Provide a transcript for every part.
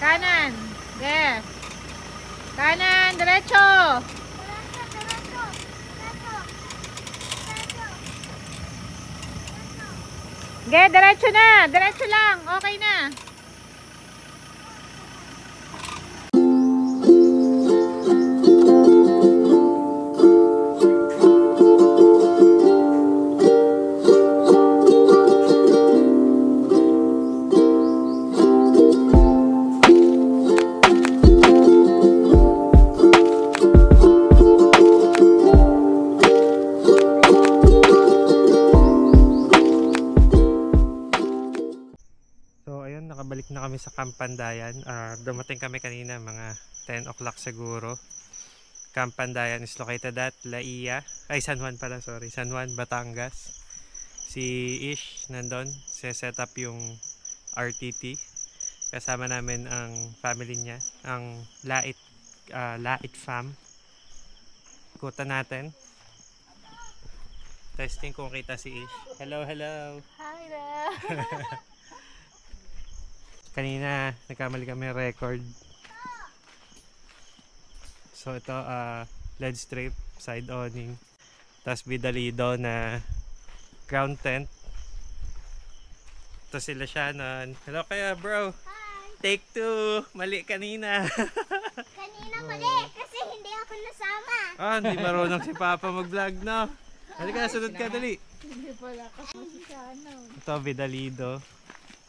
Kanan. Yes. Kanan, derecho. Okay, diretso na. Diretso lang. Okay na. Nakabalik na kami sa Camp Pandayan. Dumating kami kanina mga 10 o'clock siguro. Camp Pandayan is located at San Juan pala, sorry. San Juan, Batangas. Si Ish nandun. Set up yung RTT. Kasama namin ang family niya. Ang Lait fam. Ikutan natin. Testing kung kita si Ish. Hello, hello. Hi there. Kanina nagkamali kami record. So ito LED strip, side awning, tapos Vidalido na ground tent. Ito sila Shannon. Hello kaya bro. Hi. Take 2. Mali kanina. Kanina mali kasi hindi ako nasama. Hindi marunong si Papa mag vlog, no? Halika, sunod ka dali. Hindi pala kasi si Shannon. Ito Vidalido.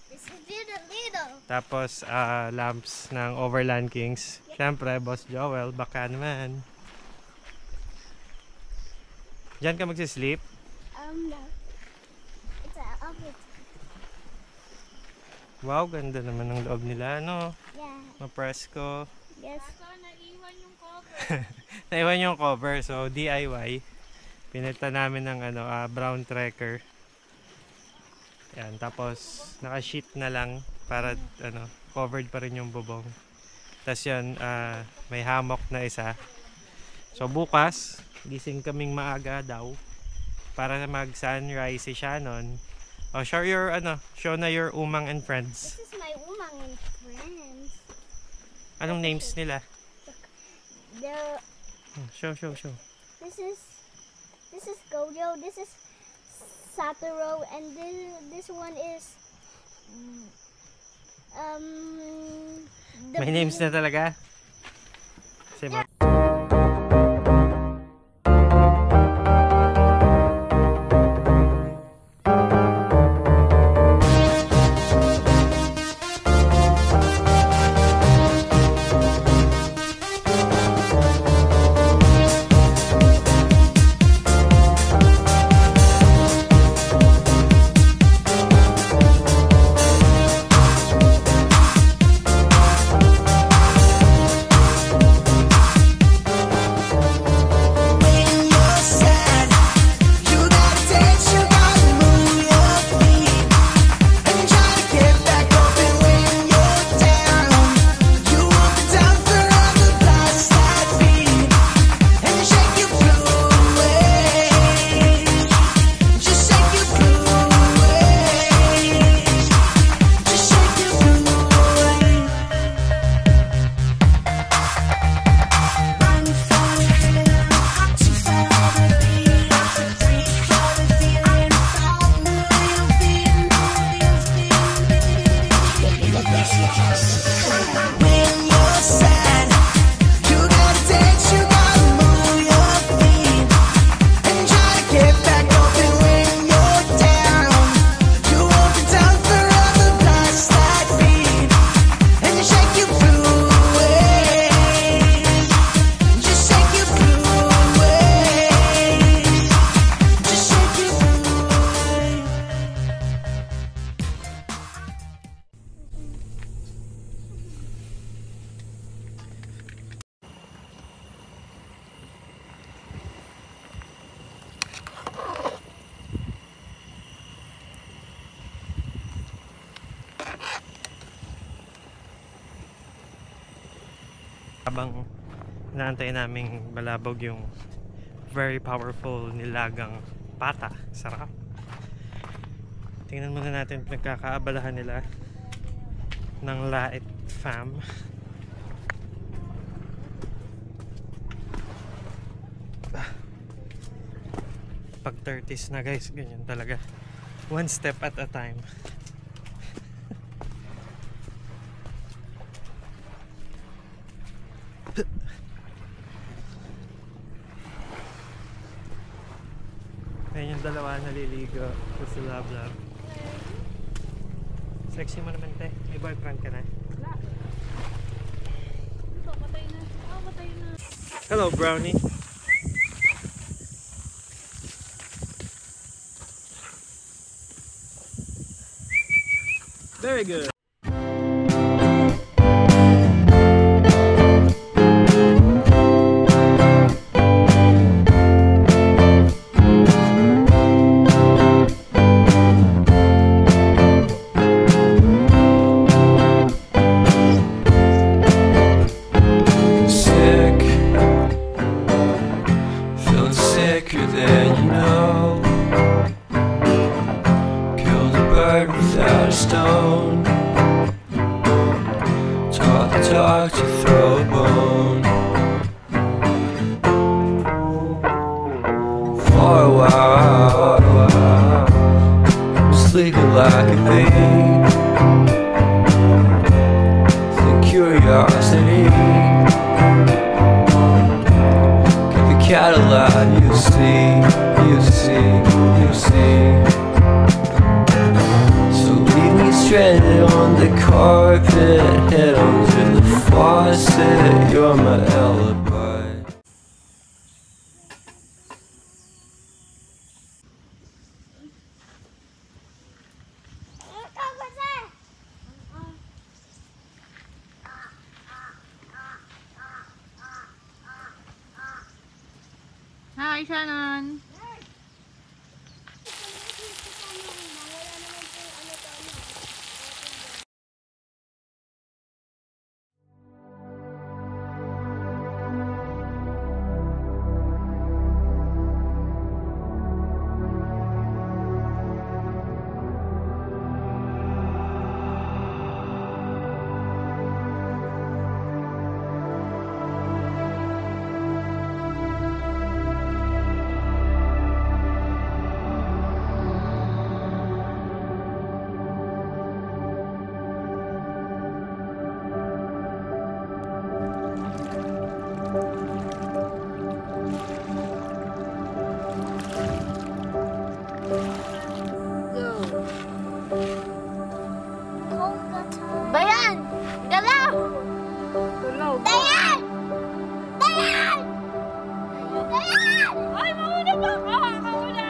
This is Vidalido. Tapos lamps ng Overland Kings. Siyempre, Boss Joel, baka naman. Diyan ka magsisleep? No. It's an office. Wow, ganda naman ng loob nila, no? Yeah. Mapresko. Yes. Naiwan yung cover. Naiwan yung cover, so DIY. Pinita namin ng brown trekker. Yan, tapos naka-sheet na lang para covered pa rin yung bubong. Tapos yan, may hammock na isa. So bukas, gising kaming maaga daw para mag-sunrise si Shannon. Oh, show na your Umang and friends. This is my Umang and friends. Anong names nila? Show. This is Gojo. This is Satoru, and this one is May names na talaga? Yeah. Habang inaantay naming malabog yung very powerful nilagang pata, sarap. Tingnan muna natin pinagkakaabalahan nila ng Lait fam. Pag 30s na guys, ganyan talaga. One step at a time. Ayan yung dalawa naliligo. Tapos love love. Sexy mo naman te. May boyfriend ka na? Wala. Ito, patay na. Oh, patay na. Hello, Brownie. Very good. Stone. Talk to throw a bone. For a while, I'm sleeping like a babe. The curiosity, keep the cat alive. You see, you see, you see. Stranded on the carpet, head under the faucet. You're my alibi. Hi, Shannon. Bayan! Galaw! Tulog. Dayan! Dayan! Dayan! Ay, mauna pa ako! Mauna!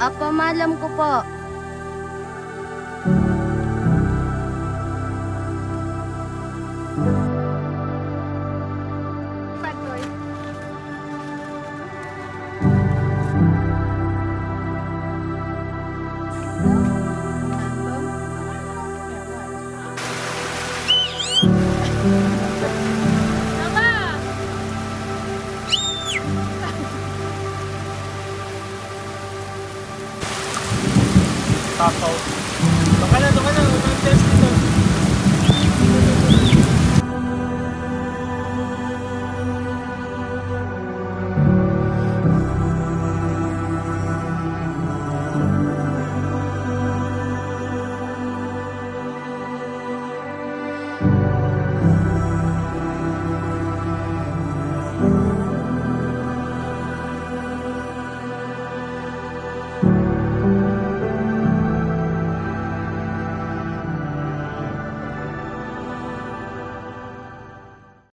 Apa, malam ko po. Patoy. Taco.